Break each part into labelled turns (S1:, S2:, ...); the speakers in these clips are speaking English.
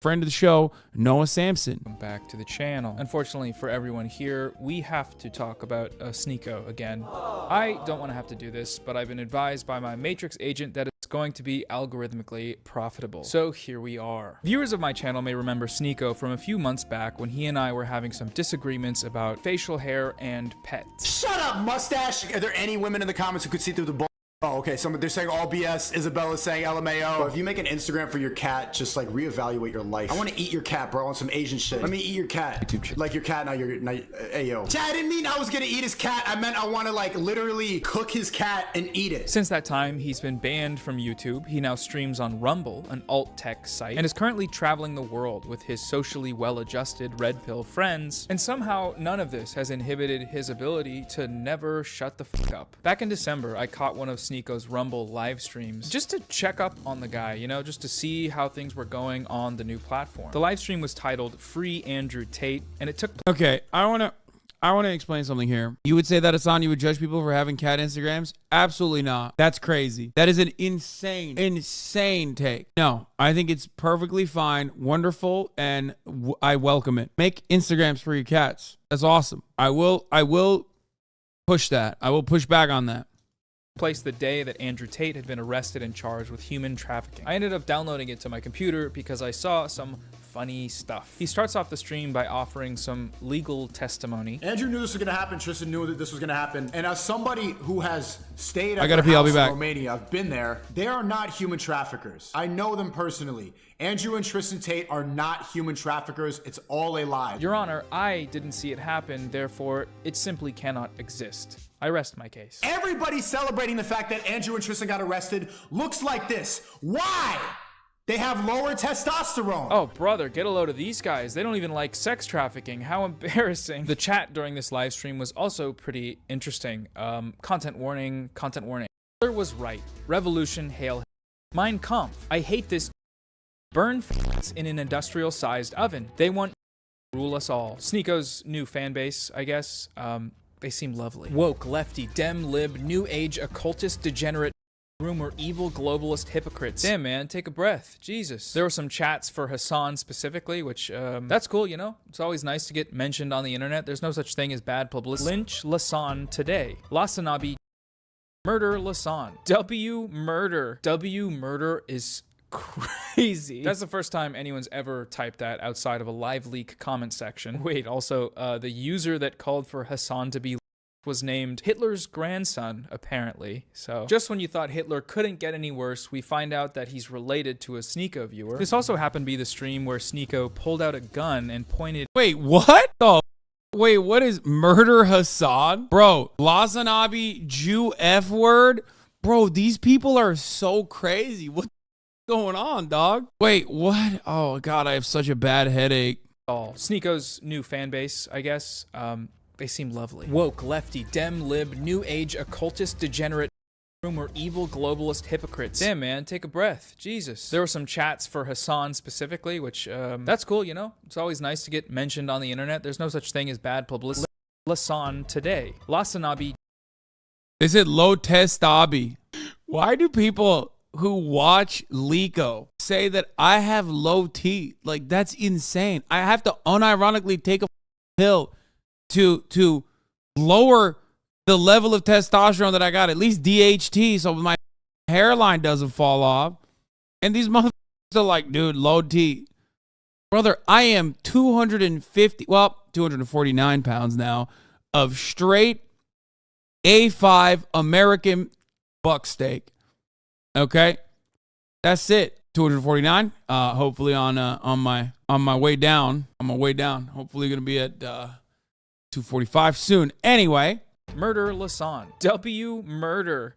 S1: friend of the show, Noah Samsen.
S2: Welcome back to the channel. Unfortunately for everyone here, we have to talk about Sneako again. I don't want to have to do this, but I've been advised by my Matrix agent that it's going to be algorithmically profitable. So here we are. Viewers of my channel may remember Sneako from a few months back when he and I were having some disagreements about facial hair and pets.
S3: Shut up, mustache! Are there any women in the comments who could see through the bull? Oh, okay, so they're saying all BS, Isabella's saying LMAO. Bro, if you make an Instagram for your cat, just like reevaluate your life. I want to eat your cat, bro, on some Asian shit. Let me eat your cat. YouTube shit. Like your cat, now you're, hey yo. Chat, I didn't mean I was gonna eat his cat. I meant I want to like literally cook his cat and eat it.
S2: Since that time, he's been banned from YouTube. He now streams on Rumble, an alt-tech site, and is currently traveling the world with his socially well-adjusted red pill friends. And somehow, none of this has inhibited his ability to never shut the fuck up. Back in December, I caught one of Sneako's Rumble live streams just to check up on the guy, you know, just to see how things were going on the new platform. The live stream was titled Free Andrew Tate, and it took
S1: Okay, I want to explain something here. You would say that Hassan, you would judge people for having cat Instagrams? Absolutely not. That's crazy. That is an insane take. No, I think it's perfectly fine, wonderful, and I welcome it. Make Instagrams for your cats. That's awesome. I will push that. I will push back on that.
S2: place the day that Andrew Tate had been arrested and charged with human trafficking. I ended up downloading it to my computer because I saw some funny stuff. He starts off the stream by offering some legal testimony.
S3: Andrew knew this was gonna happen. Tristan knew that this was gonna happen. And as somebody who has stayed at
S1: I gotta pee, I'll be back.
S3: in Romania, I've been there. They are not human traffickers. I know them personally. Andrew and Tristan Tate are not human traffickers. It's all a lie.
S2: Your Honor, I didn't see it happen, therefore it simply cannot exist. I rest my case.
S3: Everybody celebrating the fact that Andrew and Tristan got arrested looks like this. Why? They have lower testosterone.
S2: Oh, brother, get a load of these guys. They don't even like sex trafficking. How embarrassing. The chat during this live stream was also pretty interesting. Content warning, content warning. Hitler was right. Revolution, hail. Mein Kampf. I hate this. Burn f***s in an industrial-sized oven. They want to rule us all. Sneako's new fan base, I guess. They seem lovely. Woke, lefty, dem, lib, new age, occultist, degenerate, rumor, evil, globalist, hypocrites. Damn, man, take a breath. Jesus. There were some chats for Hassan specifically, which, that's cool, you know? It's always nice to get mentioned on the internet. There's no such thing as bad publicity. Lynch Lasan today. Hasanabi. Murder Lasan. W murder is crazy. That's the first time anyone's ever typed that outside of a live leak comment section. Wait, also, the user that called for Hassan to be was named Hitler's grandson, apparently. So just when you thought Hitler couldn't get any worse, we find out that he's related to a Sneako viewer. This also happened to be the stream where Sneako pulled out a gun and pointed.
S1: Wait, what? Oh, wait, what is Murder Hassan? Bro, Hasanabi, Jew F word? Bro, these people are so crazy. What's going on, dog? Wait, what? Oh, God, I have such a bad headache.
S2: Sneako's new fan base, I guess. They seem lovely. Woke, lefty, dem, lib, new age, occultist, degenerate, rumor, evil, globalist, hypocrites. Damn, man, take a breath. Jesus. There were some chats for Hassan specifically, which, that's cool, you know? It's always nice to get mentioned on the internet. There's no such thing as bad publicity. Lasan today. Hasanabi.
S1: They said low testabi. Why do people who watch Leeko say that I have low T? Like, that's insane. I have to unironically take a pill to lower the level of testosterone that I got, at least DHT, so my hairline doesn't fall off. And these motherfuckers are like, dude, low T. Brother, I am 249 pounds now of straight A5 American buck steak. Okay? That's it. 249. Hopefully on my way down. On my way down. Hopefully gonna be at 245 soon. Anyway.
S2: Murder Lasan. W murder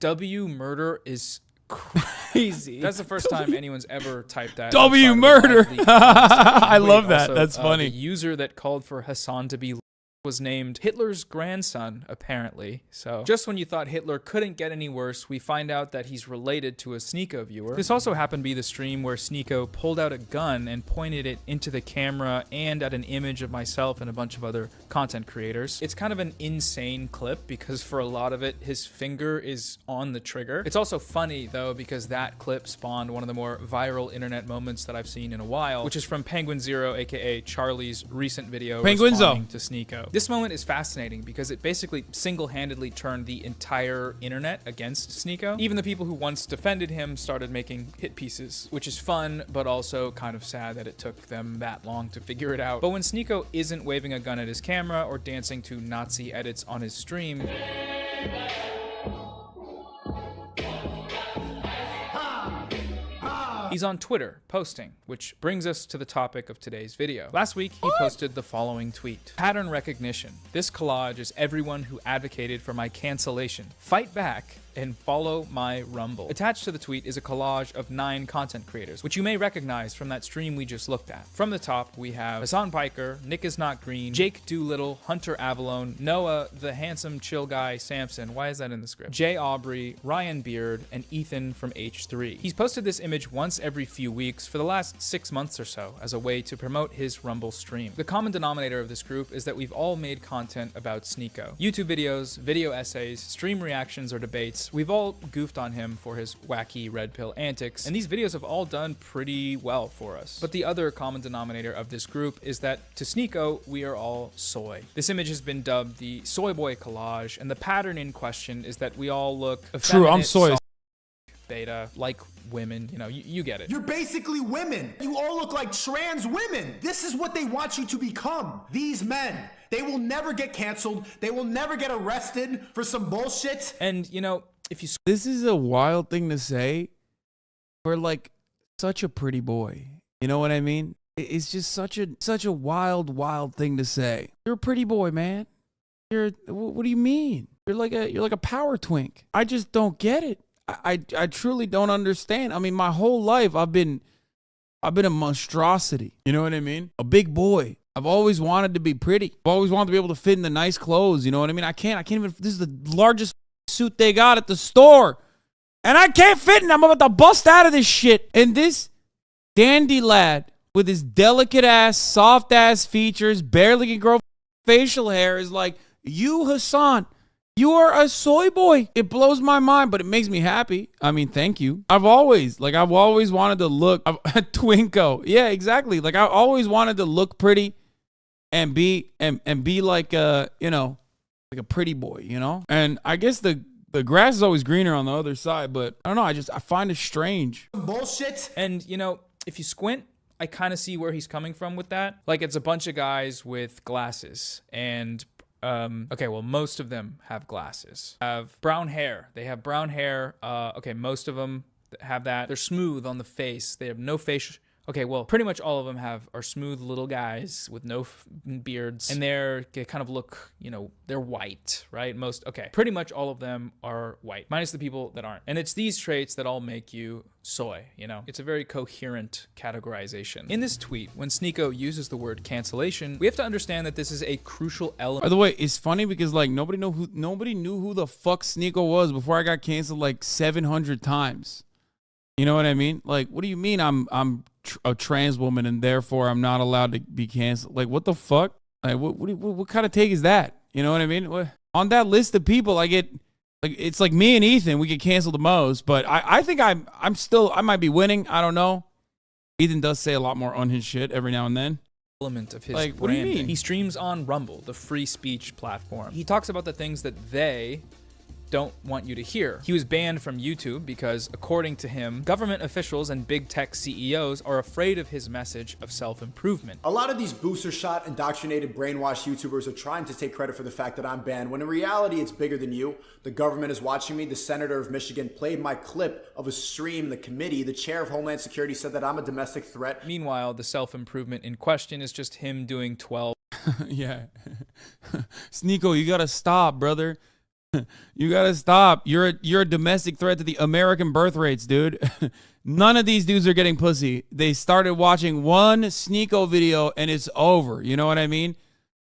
S2: is crazy. That's the first time anyone's ever typed that.
S1: W murder. I love that.
S2: Also,
S1: that's funny.
S2: The user that called for Hassan to be was named Hitler's grandson, apparently. So just when you thought Hitler couldn't get any worse, we find out that he's related to a Sneako viewer. This also happened to be the stream where Sneako pulled out a gun and pointed it into the camera and at an image of myself and a bunch of other content creators. It's kind of an insane clip because for a lot of it, his finger is on the trigger. It's also funny though because that clip spawned one of the more viral internet moments that I've seen in a while, which is from Penguin Zero, aka Charlie's recent video responding to Sneako. This moment is fascinating because it basically single-handedly turned the entire internet against Sneako. Even the people who once defended him started making hit pieces, which is fun, but also kind of sad that it took them that long to figure it out. But when Sneako isn't waving a gun at his camera or dancing to Nazi edits on his stream, he's on Twitter posting, which brings us to the topic of today's video. Last week, he posted the following tweet. Pattern recognition. This collage is everyone who advocated for my cancellation. Fight back and follow my Rumble. Attached to the tweet is a collage of 9 content creators, which you may recognize from that stream we just looked at. From the top, we have Hassan Piker, Nick is Not Green, Jake Doolittle, Hunter Avalone, Noah, the handsome chill guy, Samsen. Why is that in the script? Jay Aubrey, Ryan Beard, and Ethan from H3. He's posted this image once every few weeks for the last 6 months or so as a way to promote his Rumble stream. The common denominator of this group is that we've all made content about Sneako. YouTube videos, video essays, stream reactions, or debates. We've all goofed on him for his wacky red pill antics, and these videos have all done pretty well for us. But the other common denominator of this group is that to Sneako, we are all soy. This image has been dubbed the soy boy collage, and the pattern in question is that we all look
S1: True, I'm soy.
S2: Beta, like women, you know, you get it.
S3: You're basically women. You all look like trans women. This is what they want you to become. These men. They will never get canceled. They will never get arrested for some bullshit.
S2: And, you know, if you...
S1: This is a wild thing to say for like such a pretty boy. You know what I mean? It's just such a wild thing to say. You're a pretty boy, man. What do you mean? You're like a power twink. I just don't get it. I truly don't understand. I mean, my whole life I've been a monstrosity. You know what I mean? A big boy. I've always wanted to be pretty. I've always wanted to be able to fit in the nice clothes. You know what I mean? I can't even. This is the largest suit they got at the store, and I can't fit in. I'm about to bust out of this shit. And this dandy lad with his delicate ass, soft ass features, barely can grow facial hair is like, you, Hassan. You are a soy boy. It blows my mind, but it makes me happy. I mean, thank you. I've always wanted to look a twinko. Yeah, exactly. Like I always wanted to look pretty and be like you know, like a pretty boy, you know? And I guess the grass is always greener on the other side, but I don't know, I find it strange.
S3: Bullshit.
S2: And you know, if you squint, I kind of see where he's coming from with that. Like it's a bunch of guys with glasses and okay, well, most of them have glasses, have brown hair. They have brown hair. Okay, most of them have that. They're smooth on the face. They have no facial. Okay, well, pretty much all of them are smooth little guys with no beards, and they kind of look, you know, they're white, right? Pretty much all of them are white, minus the people that aren't. And it's these traits that all make you soy, you know? It's a very coherent categorization. In this tweet, when Sneako uses the word cancellation, we have to understand that this is a crucial element.
S1: By the way, it's funny because like nobody knew who the fuck Sneako was before I got canceled like 700 times. You know what I mean? Like, what do you mean I'm a trans woman and therefore I'm not allowed to be canceled? Like, what the fuck? Like, what kind of take is that? You know what I mean? On that list of people, I get like, it's like me and Ethan, we get canceled the most, but I think I might be winning. I don't know. Ethan does say a lot more unhinged shit every now and then.
S2: Element of his
S1: like,
S2: branding.
S1: what do you mean?
S2: He streams on Rumble, the free speech platform. He talks about the things that they don't want you to hear. He was banned from YouTube because, according to him, government officials and big tech CEOs are afraid of his message of self-improvement.
S3: A lot of these booster shot, indoctrinated, brainwashed YouTubers are trying to take credit for the fact that I'm banned, when in reality it's bigger than you. The government is watching me. The senator of Michigan played my clip of a stream in the committee. The chair of Homeland Security said that I'm a domestic threat.
S2: Meanwhile, the self-improvement in question is just him doing 12.
S1: Yeah. Sneako, you gotta stop, brother. You gotta stop. You're a domestic threat to the American birth rates, dude. None of these dudes are getting pussy. They started watching one Sneako video and it's over. You know what I mean?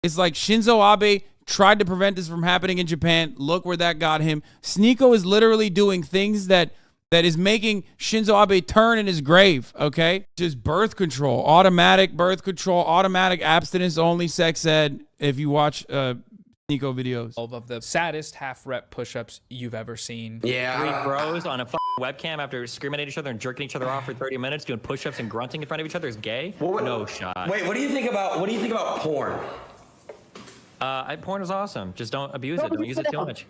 S1: It's like Shinzo Abe tried to prevent this from happening in Japan. Look where that got him. Sneako is literally doing things that is making Shinzo Abe turn in his grave, okay? Just birth control, automatic birth control, automatic abstinence only sex ed if you watch Sneako videos.
S2: All of the saddest half-rep push-ups you've ever seen.
S4: Yeah. 3 bros on a webcam after screaming at each other and jerking each other off for 30 minutes doing push-ups and grunting in front of each other is gay? No shot.
S5: Wait, what do you think about porn?
S4: Porn is awesome. Just don't abuse it. Don't use it too much.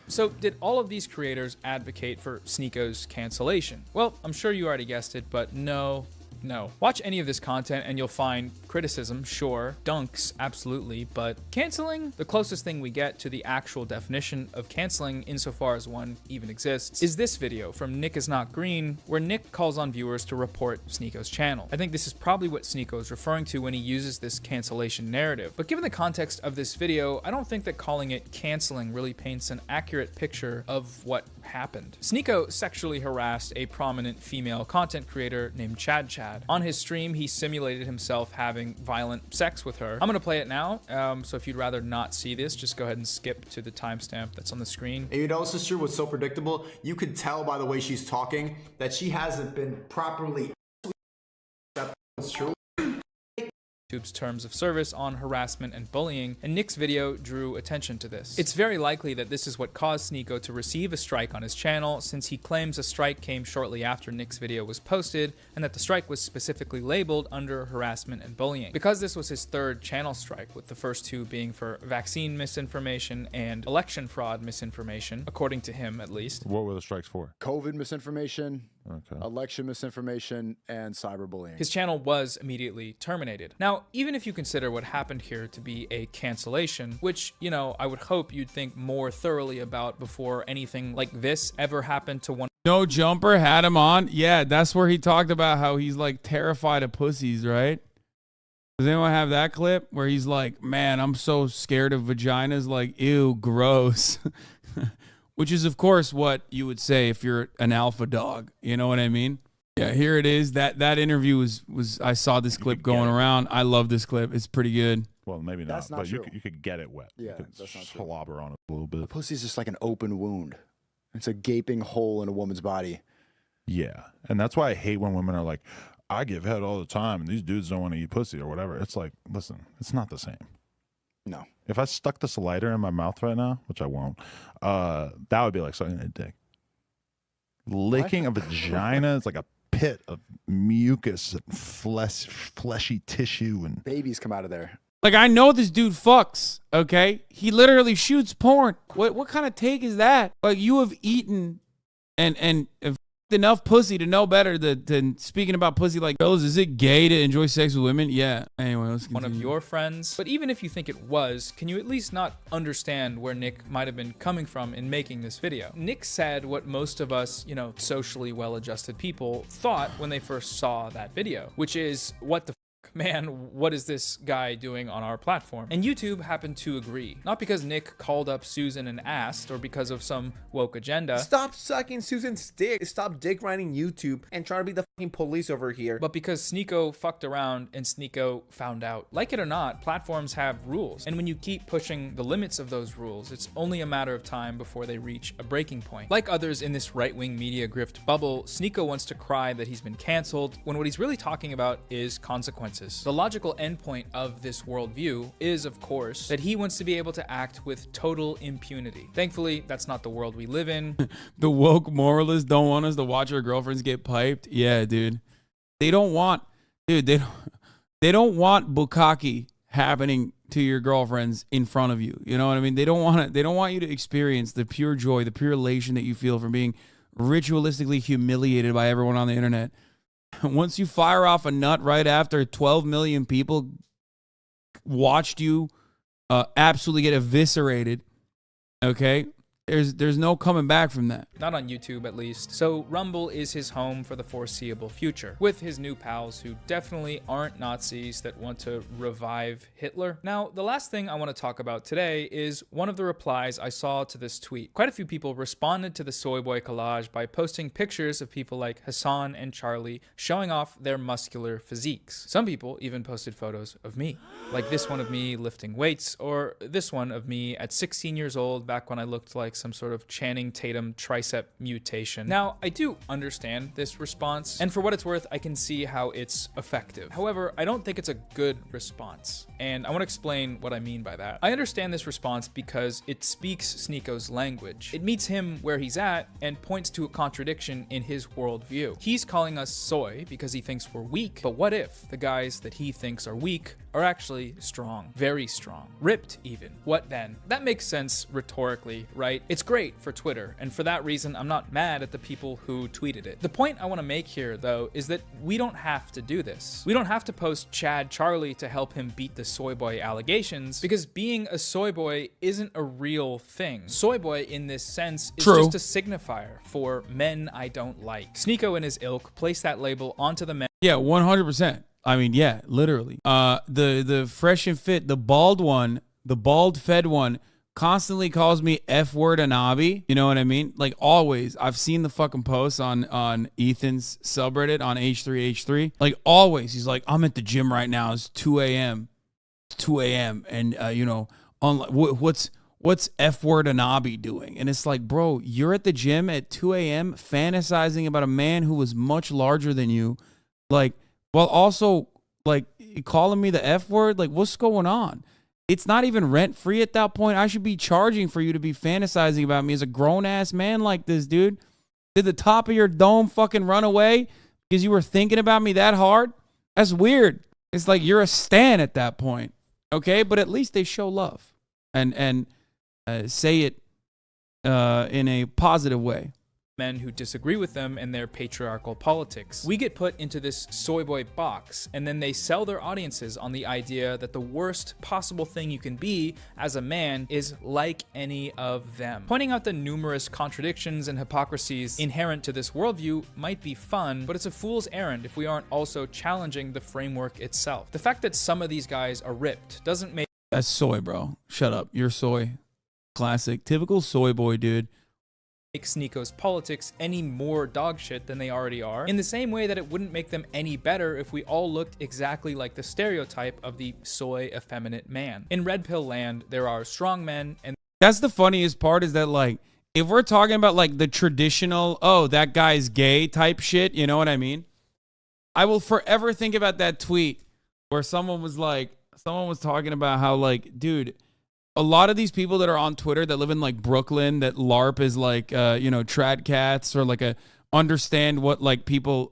S2: So did all of these creators advocate for Sneako's cancellation? Well, I'm sure you already guessed it, but no. Watch any of this content and you'll find criticism, sure, dunks, absolutely, but canceling, the closest thing we get to the actual definition of canceling insofar as one even exists, is this video from Nick Is Not Green, where Nick calls on viewers to report Sneako's channel. I think this is probably what Sneako is referring to when he uses this cancellation narrative. But given the context of this video, I don't think that calling it canceling really paints an accurate picture of what happened. Sneako sexually harassed a prominent female content creator named Chad. On his stream, he simulated himself having violent sex with her. I'm gonna play it now, so if you'd rather not see this, just go ahead and skip to the timestamp that's on the screen.
S3: And you know, sister, what's so predictable? You could tell by the way she's talking that she hasn't been properly. That's true.
S2: YouTube's terms of service on harassment and bullying, and Nick's video drew attention to this. It's very likely that this is what caused Sneako to receive a strike on his channel, since he claims a strike came shortly after Nick's video was posted, and that the strike was specifically labeled under harassment and bullying. Because this was his 3rd channel strike, with the first 2 being for vaccine misinformation and election fraud misinformation, according to him at least.
S6: What were the strikes for?
S7: COVID misinformation, election misinformation, and cyberbullying.
S2: His channel was immediately terminated. Now, even if you consider what happened here to be a cancellation, which, you know, I would hope you'd think more thoroughly about before anything like this ever happened to one.
S1: No Jumper had him on. Yeah, that's where he talked about how he's like terrified of pussies, right? Does anyone have that clip where he's like, man, I'm so scared of vaginas, like, ew, gross. Which is, of course, what you would say if you're an alpha dog. You know what I mean? Yeah, here it is. That interview was I saw this clip going around. I love this clip. It's pretty good.
S6: Well, maybe not,
S7: That's not
S6: but
S7: true.
S6: you could get it wet.
S7: Yeah,
S6: you could
S7: that's not true.
S6: slobber on it a little bit.
S7: A pussy's just like an open wound. It's a gaping hole in a woman's body.
S6: Yeah, and that's why I hate when women are like, I give head all the time, and these dudes don't want to eat pussy or whatever. It's like, listen, it's not the same.
S7: No.
S6: If I stuck this lighter in my mouth right now, which I won't, that would be like sucking a dick. Licking a vagina is like a pit of mucus and fleshy tissue, and
S7: Babies come out of there.
S1: Like, I know this dude fucks, okay? He literally shoots porn. What kind of take is that? Like, you have eaten and enough pussy to know better than speaking about pussy. Like, fellas, is it gay to enjoy sex with women? Yeah. Anyway, let's continue.
S2: One of your friends. But even if you think it was, can you at least not understand where Nick might have been coming from in making this video? Nick said what most of us, you know, socially well-adjusted people thought when they first saw that video, which is, what the man, what is this guy doing on our platform? And YouTube happened to agree. Not because Nick called up Susan and asked, or because of some woke agenda.
S8: Stop sucking Susan's dick. Stop dick riding YouTube and trying to be the fucking police over here.
S2: But because Sneako fucked around and Sneako found out. Like it or not, platforms have rules. And when you keep pushing the limits of those rules, it's only a matter of time before they reach a breaking point. Like others in this right-wing media grift bubble, Sneako wants to cry that he's been canceled, when what he's really talking about is consequences. The logical endpoint of this worldview is, of course, that he wants to be able to act with total impunity. Thankfully, that's not the world we live in.
S1: The woke moralists don't want us to watch our girlfriends get piped. Yeah, dude. They don't want bukkake happening to your girlfriends in front of you. You know what I mean? They don't want you to experience the pure joy, the pure elation that you feel from being ritualistically humiliated by everyone on the internet. Once you fire off a nut right after 12 million people watched you absolutely get eviscerated, okay? There's no coming back from that.
S2: Not on YouTube, at least. So Rumble is his home for the foreseeable future, with his new pals who definitely aren't Nazis that want to revive Hitler. Now, the last thing I want to talk about today is one of the replies I saw to this tweet. Quite a few people responded to the soy boy collage by posting pictures of people like Hassan and Charlie showing off their muscular physiques. Some people even posted photos of me, like this one of me lifting weights, or this one of me at 16 years old back when I looked like some sort of Channing Tatum tricep mutation. Now, I do understand this response, and for what it's worth, I can see how it's effective. However, I don't think it's a good response, and I want to explain what I mean by that. I understand this response because it speaks Sneako's language. It meets him where he's at and points to a contradiction in his worldview. He's calling us soy because he thinks we're weak, but what if the guys that he thinks are weak are actually strong, very strong, ripped even? What then? That makes sense rhetorically, right? It's great for Twitter, and for that reason, I'm not mad at the people who tweeted it. The point I want to make here, though, is that we don't have to do this. We don't have to post Chad Charlie to help him beat the soy boy allegations, because being a soy boy isn't a real thing. Soy boy, in this sense, is just a signifier for men I don't like. Sneako and his ilk place that label onto the men.
S1: Yeah, 100%. I mean, yeah, literally. The fresh and fit, the bald one, the bald fed one, constantly calls me F-word Anabi. You know what I mean? Like, always. I've seen the fucking posts on Ethan's subreddit on H3H3. Like, always. He's like, I'm at the gym right now. It's 2 a.m. It's 2 a.m. And, you know, what's F-word Anabi doing? And it's like, bro, you're at the gym at 2 a.m. fantasizing about a man who was much larger than you. Like, while also, like, calling me the F word. Like, what's going on? It's not even rent-free at that point. I should be charging for you to be fantasizing about me as a grown-ass man like this, dude. Did the top of your dome fucking run away because you were thinking about me that hard? That's weird. It's like you're a stan at that point, okay? But at least they show love and say it in a positive way.
S2: Men who disagree with them and their patriarchal politics. We get put into this soy boy box, and then they sell their audiences on the idea that the worst possible thing you can be as a man is like any of them. Pointing out the numerous contradictions and hypocrisies inherent to this worldview might be fun, but it's a fool's errand if we aren't also challenging the framework itself. The fact that some of these guys are ripped doesn't make—
S1: That's soy, bro. Shut up. You're soy. Classic. Typical soy boy, dude.
S2: Make Sneako's politics any more dog shit than they already are, in the same way that it wouldn't make them any better if we all looked exactly like the stereotype of the soy effeminate man. In Red Pill land, there are strong men, and
S1: that's the funniest part, is that, like, if we're talking about, like, the traditional, oh, that guy's gay type shit, you know what I mean? I will forever think about that tweet where someone was talking about how, like, dude, a lot of these people that are on Twitter that live in, like, Brooklyn, that LARP is like, you know, trad cats, or like understand what, like,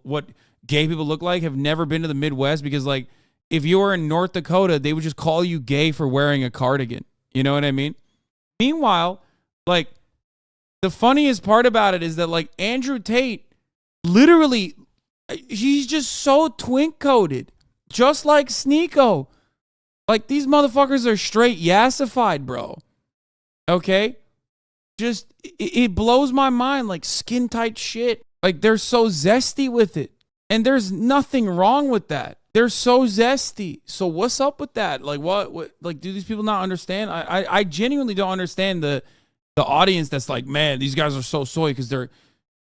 S1: what gay people look like, have never been to the Midwest, because, like, if you were in North Dakota, they would just call you gay for wearing a cardigan. You know what I mean? Meanwhile, like, the funniest part about it is that, like, Andrew Tate, literally, he's just so twink-coated, just like Sneako. Like, these motherfuckers are straight yassified, bro. Okay? Just, it blows my mind, like, skin-tight shit. Like, they're so zesty with it. And there's nothing wrong with that. They're so zesty. So what's up with that? Like, what like, do these people not understand? I genuinely don't understand the audience that's like, man, these guys are so soy because they're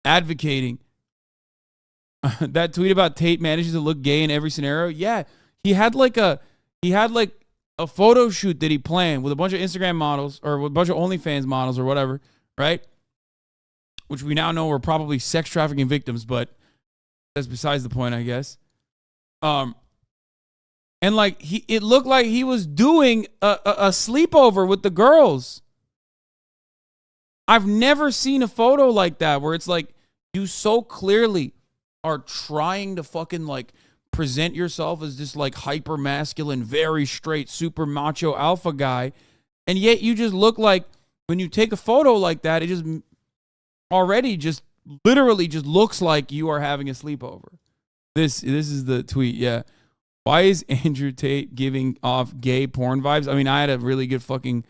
S1: advocating. That tweet about Tate manages to look gay in every scenario. Yeah, he had like a photo shoot that he planned with a bunch of Instagram models, or with a bunch of OnlyFans models or whatever, right? Which we now know were probably sex trafficking victims, but that's besides the point, I guess. And like, it looked like he was doing a sleepover with the girls. I've never seen a photo like that where it's like, you so clearly are trying to fucking, like, present yourself as this, like, hyper masculine, very straight, super macho alpha guy, and yet you just look like, when you take a photo like that, it just already just literally just looks like you are having a sleepover. This is the tweet. Yeah, why is Andrew Tate giving off gay porn vibes? I mean, I had a really good fucking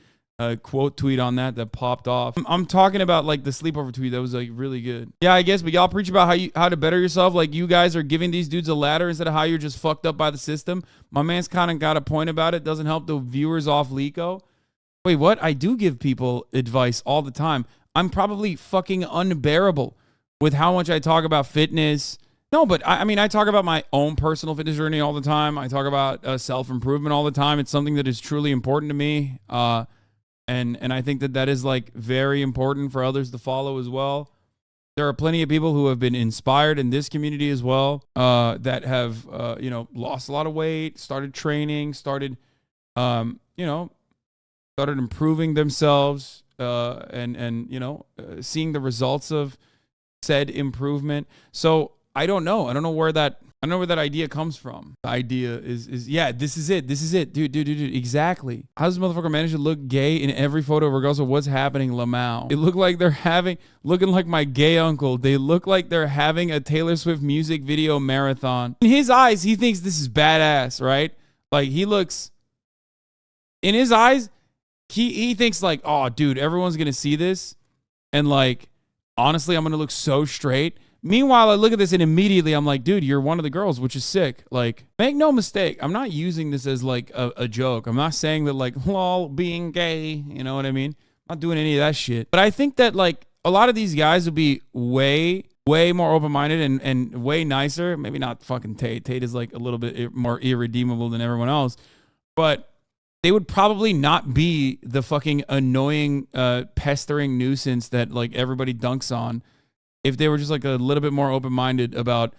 S1: quote tweet on that popped off. I'm talking about like the sleepover tweet that was like really good. Yeah, I guess, but y'all preach about how to better yourself. Like you guys are giving these dudes a ladder instead of how you're just fucked up by the system. My man's kind of got a point about it. Doesn't help the viewers off Lico. Wait, what? I do give people advice all the time. I'm probably fucking unbearable with how much I talk about fitness. No, but I mean, I talk about my own personal fitness journey all the time. I talk about self-improvement all the time. It's something that is truly important to me. And I think that is like very important for others to follow as well. There are plenty of people who have been inspired in this community as well, that have, lost a lot of weight, started training, started improving themselves, and seeing the results of said improvement. So I don't know where that idea comes from. The idea is yeah, this is it, dude, exactly. How does this motherfucker manage to look gay in every photo regardless of what's happening, Lamau? It looked like looking like my gay uncle. They look like they're having a Taylor Swift music video marathon. In his eyes, he thinks this is badass, right? Like in his eyes, he thinks like, oh, dude, everyone's gonna see this, and like, honestly, I'm gonna look so straight. Meanwhile, I look at this and immediately I'm like, dude, you're one of the girls, which is sick. Like, make no mistake, I'm not using this as like a joke. I'm not saying that like, lol, being gay, you know what I mean? I'm not doing any of that shit. But I think that like a lot of these guys would be way more open-minded and way nicer. Maybe not fucking Tate. Tate is like a little bit more irredeemable than everyone else. But they would probably not be the fucking annoying, pestering nuisance that like everybody dunks on if they were just like a little bit more open-minded about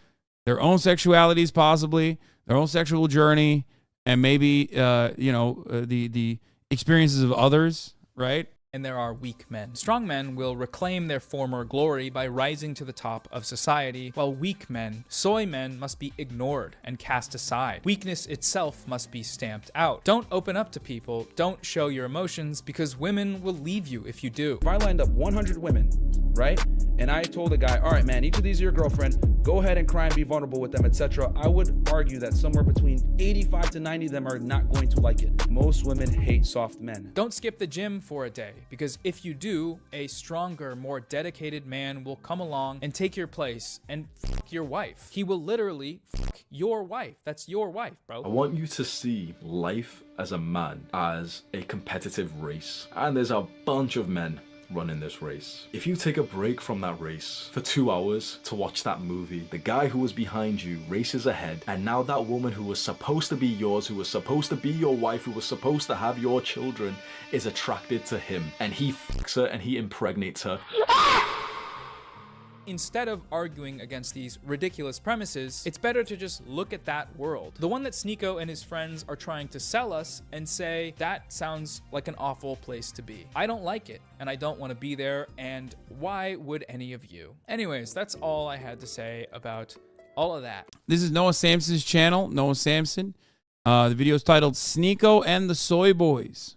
S1: their own sexualities, possibly their own sexual journey, and maybe the experiences of others, right?
S2: And there are weak men. Strong men will reclaim their former glory by rising to the top of society, while weak men, soy men, must be ignored and cast aside. Weakness itself must be stamped out. Don't open up to people, don't show your emotions, because women will leave you if you do.
S9: If I lined up 100 women, right, and I told a guy, all right, man, each of these are your girlfriend, go ahead and cry and be vulnerable with them, etc., I would argue that somewhere between 85 to 90 of them are not going to like it. Most women hate soft men.
S2: Don't skip the gym for a day, because if you do, a stronger, more dedicated man will come along and take your place and fuck your wife. He will literally fuck your wife. That's your wife, bro.
S10: I want you to see life as a man as a competitive race. And there's a bunch of men running this race. If you take a break from that race for 2 hours to watch that movie, the guy who was behind you races ahead, and now that woman who was supposed to be yours, who was supposed to be your wife, who was supposed to have your children, is attracted to him, and he fucks her and he impregnates her.
S2: Instead of arguing against these ridiculous premises, it's better to just look at that world. The one that Sneako and his friends are trying to sell us and say, that sounds like an awful place to be. I don't like it, and I don't want to be there, and why would any of you? Anyways, that's all I had to say about all of that.
S1: This is Noah Samsen's channel, Noah Samsen. The video is titled Sneako and the Soy Boys.